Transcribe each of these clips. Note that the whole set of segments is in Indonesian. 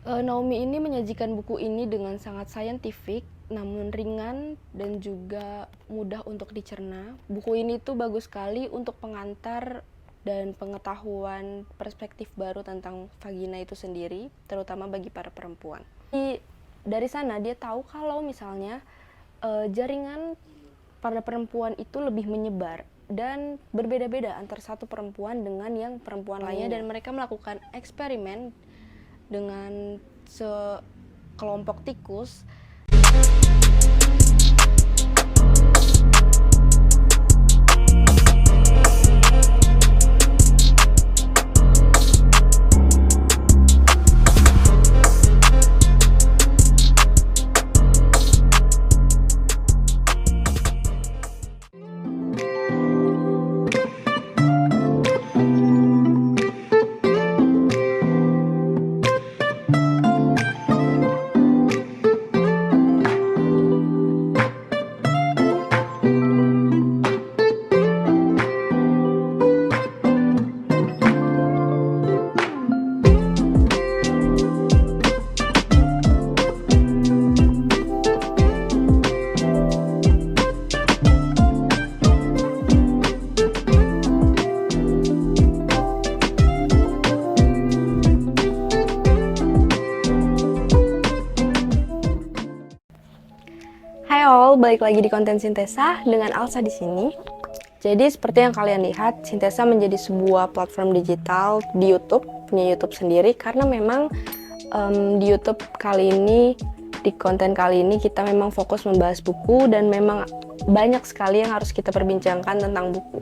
Naomi ini menyajikan buku ini dengan sangat saintifik, namun ringan dan juga mudah untuk dicerna. Buku ini tuh bagus sekali untuk pengantar dan pengetahuan perspektif baru tentang vagina itu sendiri, terutama bagi para perempuan. Dari sana dia tahu kalau misalnya jaringan pada perempuan itu lebih menyebar dan berbeda-beda antara satu perempuan dengan yang perempuan lainnya, dan mereka melakukan eksperimen dengan sekelompok tikus. Hai all, balik lagi di konten Sintesa dengan Alsa di sini. Jadi seperti yang kalian lihat, Sintesa menjadi sebuah platform digital di YouTube, punya YouTube sendiri, karena memang di YouTube kali ini, di konten kali ini kita memang fokus membahas buku dan memang banyak sekali yang harus kita perbincangkan tentang buku.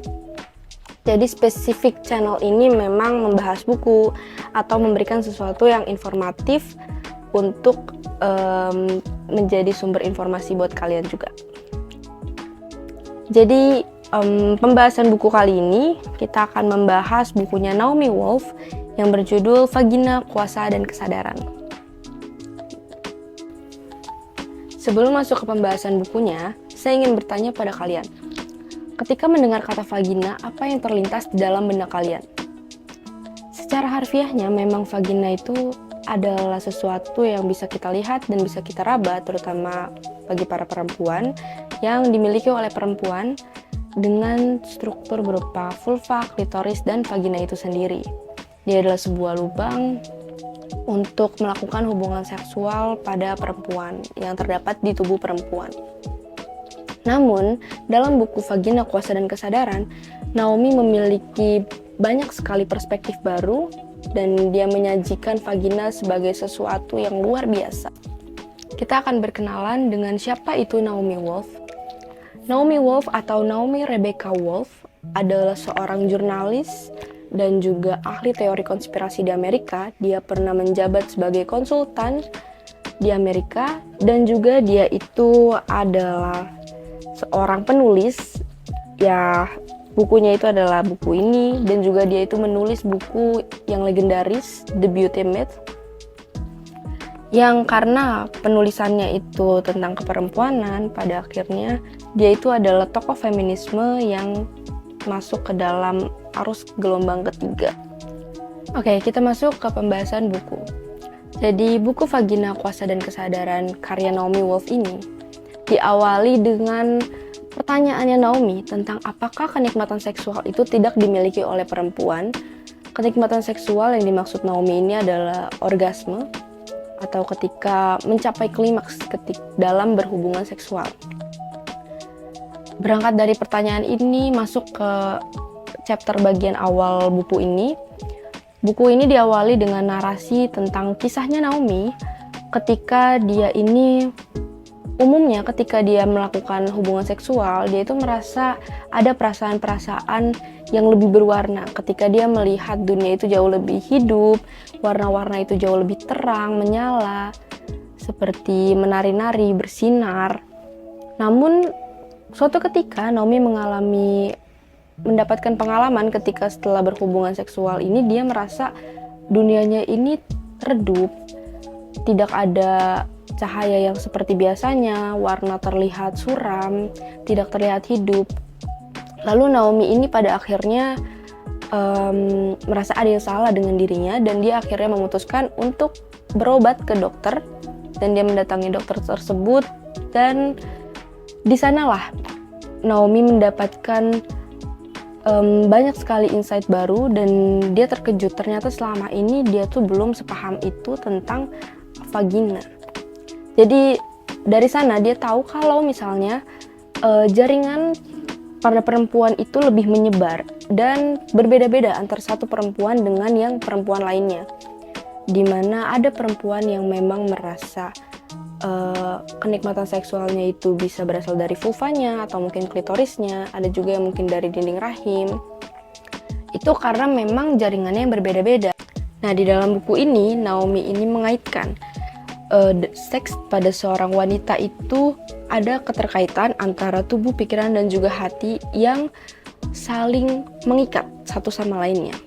Jadi spesifik channel ini memang membahas buku atau memberikan sesuatu yang informatif untuk menjadi sumber informasi buat kalian juga. Jadi pembahasan buku kali ini kita akan membahas bukunya Naomi Wolf yang berjudul Vagina, Kuasa, dan Kesadaran. Sebelum masuk ke pembahasan bukunya, saya ingin bertanya pada kalian. Ketika mendengar kata vagina, apa yang terlintas di dalam benak kalian? Secara harfiahnya memang vagina itu adalah sesuatu yang bisa kita lihat dan bisa kita raba, terutama bagi para perempuan, yang dimiliki oleh perempuan dengan struktur berupa vulva, klitoris, dan vagina itu sendiri. Dia adalah sebuah lubang untuk melakukan hubungan seksual pada perempuan yang terdapat di tubuh perempuan. Namun, dalam buku Vagina, Kuasa, dan Kesadaran, Naomi memiliki banyak sekali perspektif baru dan dia menyajikan vagina sebagai sesuatu yang luar biasa. Kita akan berkenalan dengan siapa itu Naomi Wolf. Naomi Wolf atau Naomi Rebecca Wolf adalah seorang jurnalis dan juga ahli teori konspirasi di Amerika. Dia pernah menjabat sebagai konsultan di Amerika dan juga dia itu adalah seorang penulis. Ya, bukunya itu adalah buku ini, dan juga dia itu menulis buku yang legendaris, The Beauty Myth, yang karena penulisannya itu tentang keperempuanan, pada akhirnya dia itu adalah tokoh feminisme yang masuk ke dalam arus gelombang ketiga. Oke, kita masuk ke pembahasan buku. Jadi buku Vagina, Kuasa, dan Kesadaran karya Naomi Wolf ini diawali dengan pertanyaannya Naomi tentang apakah kenikmatan seksual itu tidak dimiliki oleh perempuan. Kenikmatan seksual yang dimaksud Naomi ini adalah orgasme atau ketika mencapai klimaks dalam berhubungan seksual. Berangkat dari pertanyaan ini masuk ke chapter bagian awal buku ini. Buku ini diawali dengan narasi tentang kisahnya Naomi ketika dia ini umumnya ketika dia melakukan hubungan seksual, dia itu merasa ada perasaan-perasaan yang lebih berwarna. Ketika dia melihat dunia itu jauh lebih hidup, warna-warna itu jauh lebih terang, menyala, seperti menari-nari, bersinar. Namun, suatu ketika Naomi mendapatkan pengalaman ketika setelah berhubungan seksual ini, dia merasa dunianya ini redup, tidak ada cahaya yang seperti biasanya, warna terlihat suram, tidak terlihat hidup. Lalu Naomi ini pada akhirnya merasa ada yang salah dengan dirinya, dan dia akhirnya memutuskan untuk berobat ke dokter dan dia mendatangi dokter tersebut, dan di sanalah Naomi mendapatkan banyak sekali insight baru, dan dia terkejut ternyata selama ini dia tuh belum sepaham itu tentang vagina. Jadi dari sana dia tahu kalau misalnya jaringan pada perempuan itu lebih menyebar dan berbeda-beda antara satu perempuan dengan yang perempuan lainnya, dimana ada perempuan yang memang merasa kenikmatan seksualnya itu bisa berasal dari vulvanya atau mungkin klitorisnya, ada juga yang mungkin dari dinding rahim. Itu karena memang jaringannya yang berbeda-beda. Nah, di dalam buku ini Naomi ini mengaitkan seks pada seorang wanita itu ada keterkaitan antara tubuh, pikiran, dan juga hati yang saling mengikat satu sama lainnya.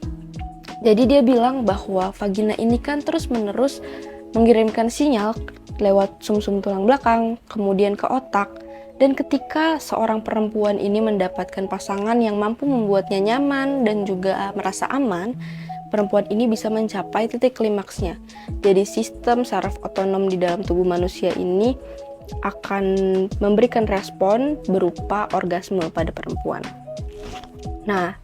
Jadi dia bilang bahwa vagina ini kan terus-menerus mengirimkan sinyal lewat sumsum tulang belakang, kemudian ke otak, dan ketika seorang perempuan ini mendapatkan pasangan yang mampu membuatnya nyaman dan juga merasa aman, perempuan ini bisa mencapai titik klimaksnya. Jadi sistem saraf otonom di dalam tubuh manusia ini akan memberikan respon berupa orgasme pada perempuan. Nah,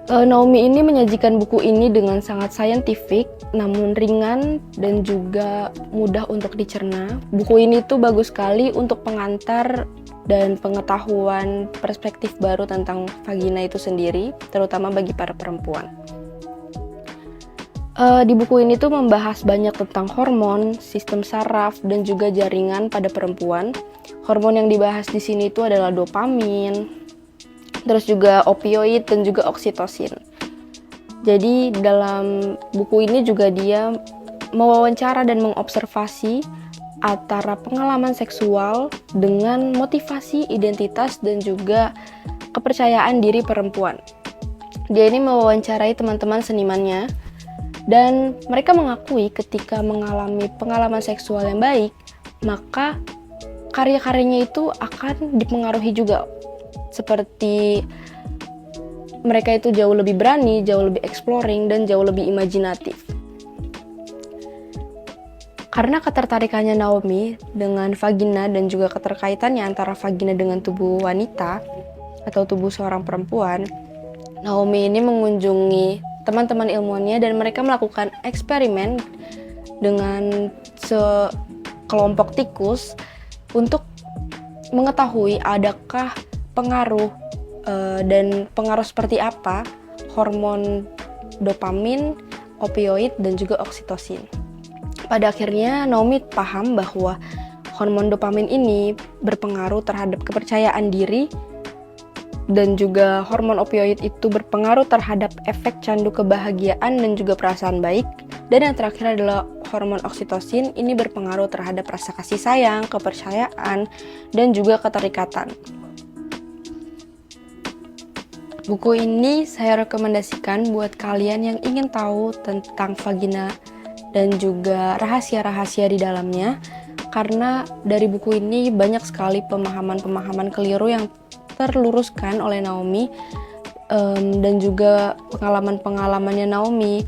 Naomi ini menyajikan buku ini dengan sangat saintifik, namun ringan dan juga mudah untuk dicerna. Buku ini tuh bagus sekali untuk pengantar dan pengetahuan perspektif baru tentang vagina itu sendiri, terutama bagi para perempuan. Di buku ini tuh membahas banyak tentang hormon, sistem saraf, dan juga jaringan pada perempuan. Hormon yang dibahas di sini itu adalah dopamin, terus juga opioid dan juga oksitosin. Jadi dalam buku ini juga dia mewawancara dan mengobservasi antara pengalaman seksual dengan motivasi, identitas, dan juga kepercayaan diri perempuan. Dia ini mewawancarai teman-teman senimannya, dan mereka mengakui ketika mengalami pengalaman seksual yang baik, maka karya-karyanya itu akan dipengaruhi juga. Seperti mereka itu jauh lebih berani, jauh lebih exploring, dan jauh lebih imajinatif. Karena ketertarikannya Naomi dengan vagina dan juga keterkaitannya antara vagina dengan tubuh wanita atau tubuh seorang perempuan, Naomi ini mengunjungi teman-teman ilmuwannya dan mereka melakukan eksperimen dengan sekelompok tikus untuk mengetahui adakah pengaruh dan pengaruh seperti apa hormon dopamin, opioid, dan juga oksitosin. Pada akhirnya Naomi paham bahwa hormon dopamin ini berpengaruh terhadap kepercayaan diri, dan juga hormon opioid itu berpengaruh terhadap efek candu kebahagiaan dan juga perasaan baik. Dan yang terakhir adalah hormon oksitosin, ini berpengaruh terhadap rasa kasih sayang, kepercayaan, dan juga keterikatan. Buku ini saya rekomendasikan buat kalian yang ingin tahu tentang vagina dan juga rahasia-rahasia di dalamnya, karena dari buku ini banyak sekali pemahaman-pemahaman keliru yang terluruskan oleh Naomi, dan juga pengalaman-pengalamannya Naomi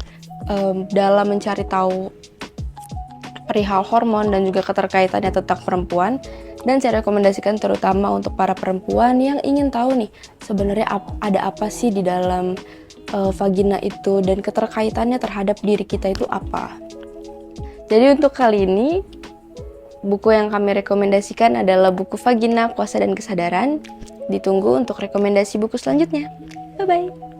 dalam mencari tahu perihal hormon dan juga keterkaitannya tentang perempuan. Dan saya rekomendasikan terutama untuk para perempuan yang ingin tahu nih sebenarnya ada apa sih di dalam vagina itu dan keterkaitannya terhadap diri kita itu apa. Jadi untuk kali ini buku yang kami rekomendasikan adalah buku Vagina, Kuasa dan Kesadaran. Ditunggu untuk rekomendasi buku selanjutnya. Bye-bye.